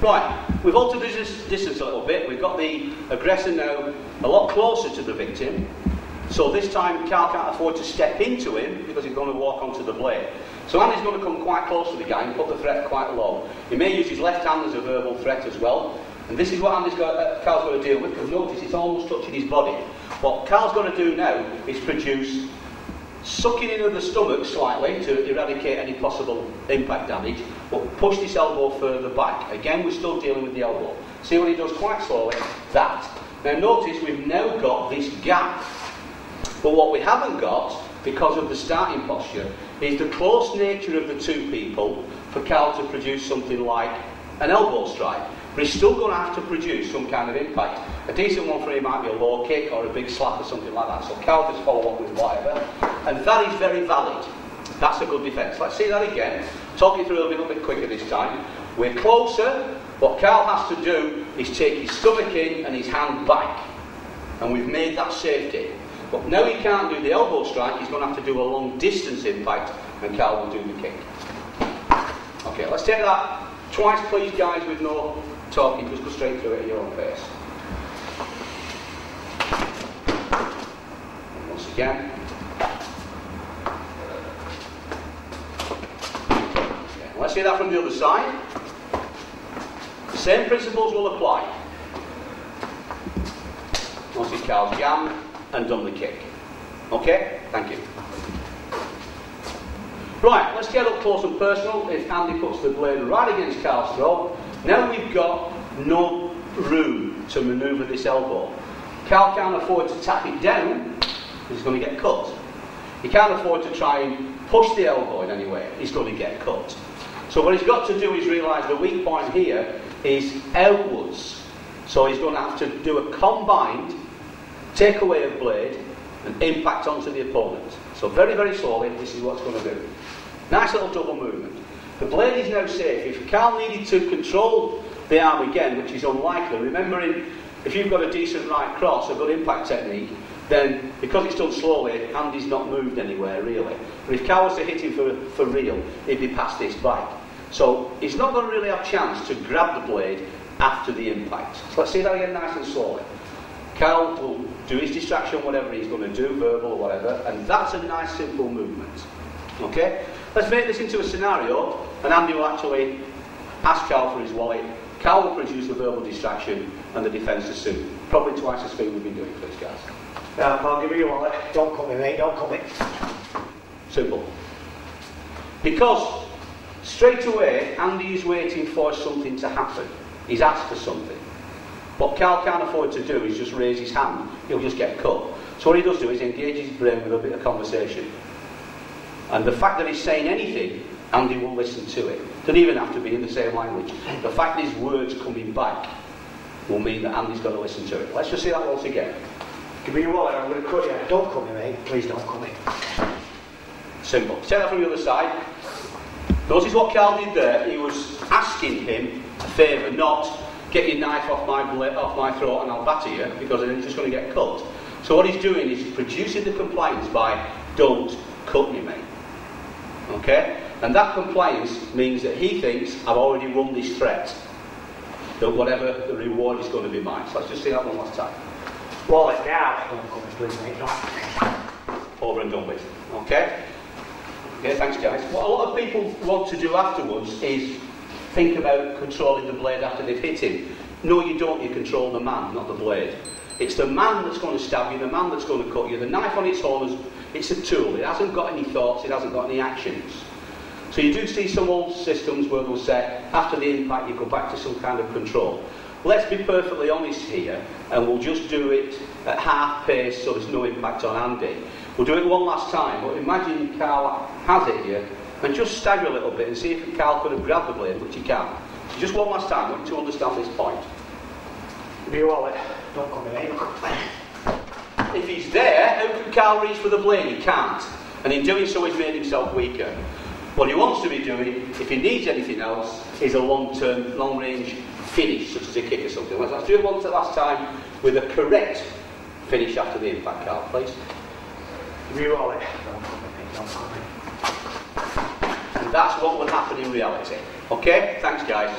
Right, we've altered the distance a little bit. We've got the aggressor now a lot closer to the victim. So this time Carl can't afford to step into him because he's going to walk onto the blade. So Andy's going to come quite close to the guy and put the threat quite low. He may use his left hand as a verbal threat as well. And this is what Carl's got to deal with, because notice it's almost touching his body. What Carl's got to do now is produce sucking in of the stomach slightly to eradicate any possible impact damage, but push this elbow further back. Again, we're still dealing with the elbow. See what he does quite slowly? That. Now notice we've now got this gap. But what we haven't got, because of the starting posture, is the close nature of the two people for Carl to produce something like an elbow strike. But he's still going to have to produce some kind of impact. A decent one for him might be a low kick or a big slap or something like that. So Carl just follow up with whatever. And that is very valid. That's a good defence. Let's see that again. Talk you through a little bit quicker this time. We're closer. What Carl has to do is take his stomach in and his hand back. And we've made that safety. But now he can't do the elbow strike. He's going to have to do a long distance impact. And Carl will do the kick. Okay, let's take that twice, please, guys, with no talking. Just go straight through it at your own pace. And once again. Okay, let's see that from the other side. The same principles will apply. Notice Carl's jammed and done the kick. Okay? Thank you. Right, let's get up close and personal. If Andy puts the blade right against Carl's throat, now we've got no room to manoeuvre this elbow. Carl can't afford to tap it down, he's going to get cut. He can't afford to try and push the elbow in any way, he's going to get cut. So what he's got to do is realise the weak point here is outwards. So he's going to have to do a combined take away of blade and impact onto the opponent. So very, very slowly, this is what it's going to do. Nice little double movement. The blade is now safe. If Carl needed to control the arm again, which is unlikely, remembering if you've got a decent right cross, a good impact technique, then because it's done slowly, Andy's not moved anywhere really. But if Carl was to hit him for real, he'd be past this bike. So he's not going to really have a chance to grab the blade after the impact. So let's see that again nice and slowly. Carl will do his distraction, whatever he's going to do, verbal or whatever, and that's a nice simple movement. Okay? Let's make this into a scenario, and Andy will actually ask Carl for his wallet. Carl will produce the verbal distraction and the defence to suit. Probably twice the speed we've been doing for this, guys. Yeah, Carl, give me your wallet. Don't cut me, mate, don't cut me. Simple. Because straight away, Andy is waiting for something to happen. He's asked for something. What Carl can't afford to do is just raise his hand. He'll just get cut. So what he does do is engage his brain with a bit of conversation. And the fact that he's saying anything, Andy will listen to it. Doesn't even have to be in the same language. The fact that his words coming back will mean that Andy's got to listen to it. Let's just see that once again. Give me your wallet, I'm going to cut you. Don't cut me, mate. Please don't cut me. Simple. Take that from the other side. Notice what Carl did there. He was asking him a favour, not get your knife off my throat and I'll batter you, because then he's just going to get cut. So what he's doing is producing the compliance by don't cut me, mate. Okay? And that compliance means that he thinks I've already won this threat, that whatever the reward is going to be mine. So let's just see that one last time. Wallet now. Don't cut me, please, mate. Don't. Over and done with. Okay? Okay, thanks guys. What a lot of people want to do afterwards is think about controlling the blade after they've hit him. No, you don't. You control the man, not the blade. It's the man that's going to stab you, the man that's going to cut you. The knife on its own, it's a tool. It hasn't got any thoughts, it hasn't got any actions. So you do see some old systems where they'll say, after the impact, you go back to some kind of control. Let's be perfectly honest here, and we'll just do it at half pace so there's no impact on Andy. We'll do it one last time, but imagine Carl has it here, and just stagger a little bit and see if Carl could have grabbed the blade, which he can't. So just one last time, I want you to understand this point. Give me your wallet. Don't cut me, mate. If he's there, how can Carl reach for the blade? He can't. And in doing so, he's made himself weaker. What he wants to be doing, if he needs anything else, is a long-term, long-range finish, such as a kick or something. Let's do it one last time with a correct finish after the impact, Carl, please. Give me your wallet. Don't cut me, mate. Don't cut me. And that's what will happen in reality. Okay? Thanks, guys.